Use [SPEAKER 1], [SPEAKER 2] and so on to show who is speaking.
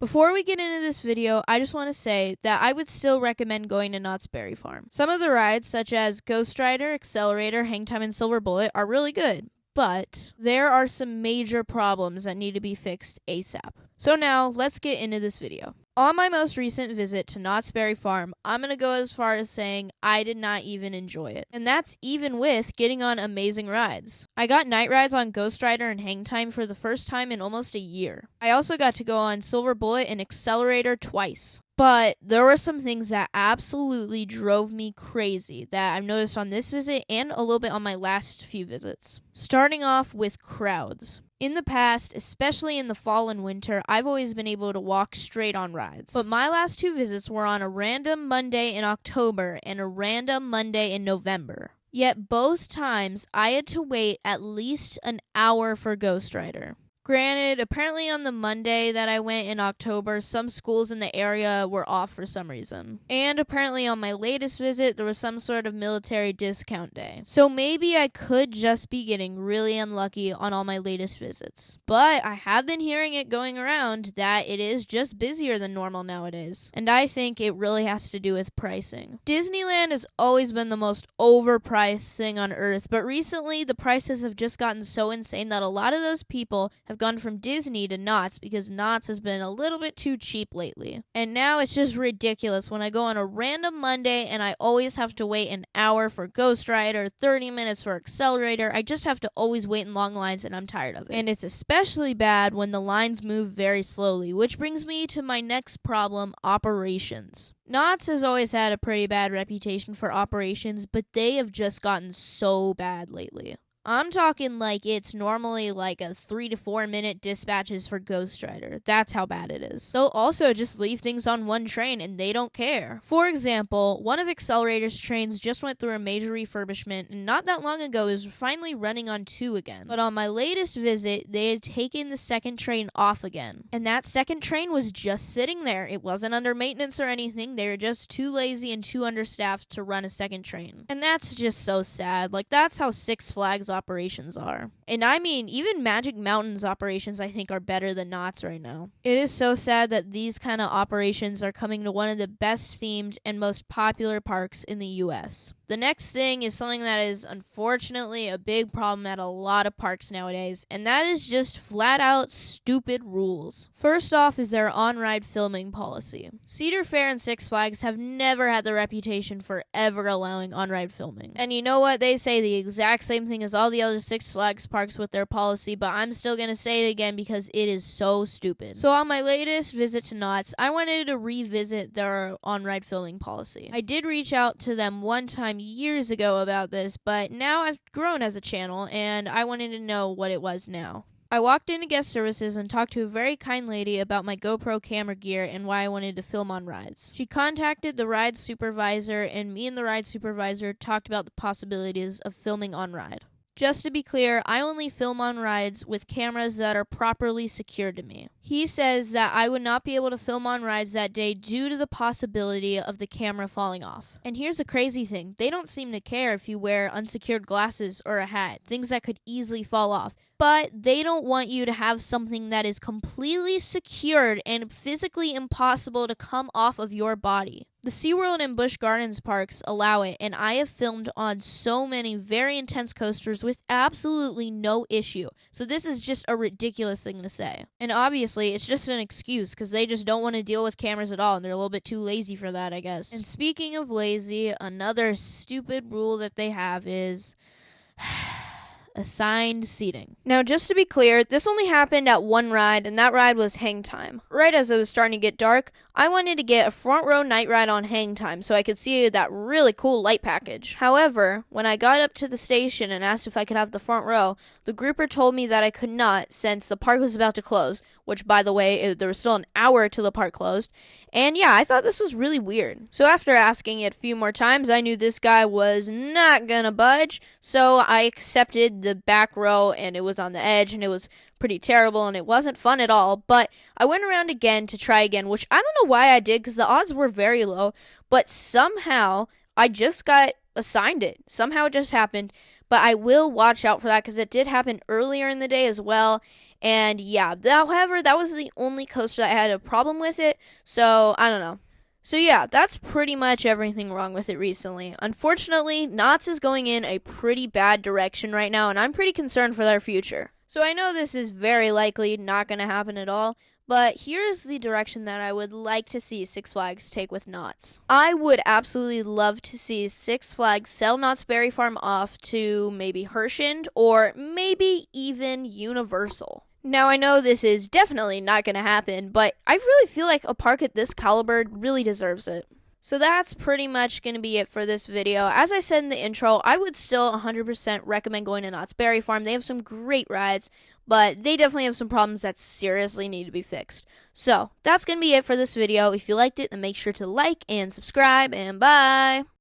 [SPEAKER 1] Before we get into this video, I just want to say that I would still recommend going to Knott's Berry Farm. Some of the rides, such as Ghost Rider, Accelerator, Hangtime, and Silver Bullet, are really good, but there are some major problems that need to be fixed ASAP. So now, let's get into this video. On my most recent visit to Knott's Berry Farm, I'm going to go as far as saying I did not even enjoy it. And that's even with getting on amazing rides. I got night rides on Ghost Rider and Hangtime for the first time in almost a year. I also got to go on Silver Bullet and Accelerator twice. But there were some things that absolutely drove me crazy that I've noticed on this visit and a little bit on my last few visits. Starting off with crowds. In the past, especially in the fall and winter, I've always been able to walk straight on rides. But my last two visits were on a random Monday in October and a random Monday in November. Yet both times, I had to wait at least an hour for Ghost Rider. Granted, apparently on the Monday that I went in October, some schools in the area were off for some reason. And apparently on my latest visit, there was some sort of military discount day. So maybe I could just be getting really unlucky on all my latest visits. But I have been hearing it going around that it is just busier than normal nowadays. And I think it really has to do with pricing. Disneyland has always been the most overpriced thing on earth, but recently the prices have just gotten so insane that a lot of those people have gone from Disney to Knott's because Knott's has been a little bit too cheap lately. And now it's just ridiculous when I go on a random Monday and I always have to wait an hour for Ghost Rider, 30 minutes for Accelerator. I just have to always wait in long lines and I'm tired of it. And it's especially bad when the lines move very slowly, which brings me to my next problem, operations. Knott's has always had a pretty bad reputation for operations, but they have just gotten so bad lately. I'm talking like it's normally like a 3 to 4 minute dispatches for Ghost Rider. That's how bad it is. They'll also just leave things on one train and they don't care. For example, one of Accelerator's trains just went through a major refurbishment and not that long ago is finally running on 2 again. But on my latest visit, they had taken the second train off again. And that second train was just sitting there. It wasn't under maintenance or anything. They were just too lazy and too understaffed to run a second train. And that's just so sad. Like, that's how Six Flags operations are. And I mean, even Magic Mountain's operations I think are better than Knott's right now. It is so sad that these kind of operations are coming to one of the best themed and most popular parks in the US. The next thing is something that is unfortunately a big problem at a lot of parks nowadays, and that is just flat out stupid rules. First off is their on-ride filming policy. Cedar Fair and Six Flags have never had the reputation for ever allowing on-ride filming. And you know what? They say the exact same thing as all the other Six Flags parks with their policy, but I'm still going to say it again because it is so stupid. So on my latest visit to Knott's, I wanted to revisit their on-ride filming policy. I did reach out to them one time years ago about this, but now I've grown as a channel and I wanted to know what it was now. I walked into guest services and talked to a very kind lady about my GoPro camera gear and why I wanted to film on rides. She contacted the ride supervisor and me and the ride supervisor talked about the possibilities of filming on ride. Just to be clear, I only film on rides with cameras that are properly secured to me. He says that I would not be able to film on rides that day due to the possibility of the camera falling off. And here's the crazy thing. They don't seem to care if you wear unsecured glasses or a hat, things that could easily fall off. But they don't want you to have something that is completely secured and physically impossible to come off of your body. The SeaWorld and Busch Gardens parks allow it, and I have filmed on so many very intense coasters with absolutely no issue. So this is just a ridiculous thing to say. And obviously, it's just an excuse because they just don't want to deal with cameras at all, and they're a little bit too lazy for that, I guess. And speaking of lazy, another stupid rule that they have is assigned seating. Now, just to be clear, this only happened at one ride, and that ride was Hangtime. Right as it was starting to get dark, I wanted to get a front row night ride on Hangtime so I could see that really cool light package. However, when I got up to the station and asked if I could have the front row, the grouper told me that I could not since the park was about to close, which, by the way, there was still an hour till the park closed. And yeah, I thought this was really weird. So after asking it a few more times, I knew this guy was not gonna budge, so I accepted the back row, and it was on the edge, and it was pretty terrible, and it wasn't fun at all. But I went around again to try again, which I don't know why I did, because the odds were very low, but somehow I just got assigned it. Somehow it just happened, but I will watch out for that, because it did happen earlier in the day as well. And yeah, however, that was the only coaster that had a problem with it, so I don't know. So yeah, that's pretty much everything wrong with it recently. Unfortunately, Knott's is going in a pretty bad direction right now, and I'm pretty concerned for their future. So I know this is very likely not going to happen at all, but here's the direction that I would like to see Six Flags take with Knott's. I would absolutely love to see Six Flags sell Knott's Berry Farm off to maybe Hershend or maybe even Universal. Now, I know this is definitely not going to happen, but I really feel like a park at this caliber really deserves it. So that's pretty much going to be it for this video. As I said in the intro, I would still 100% recommend going to Knott's Berry Farm. They have some great rides, but they definitely have some problems that seriously need to be fixed. So that's going to be it for this video. If you liked it, then make sure to like and subscribe, and bye!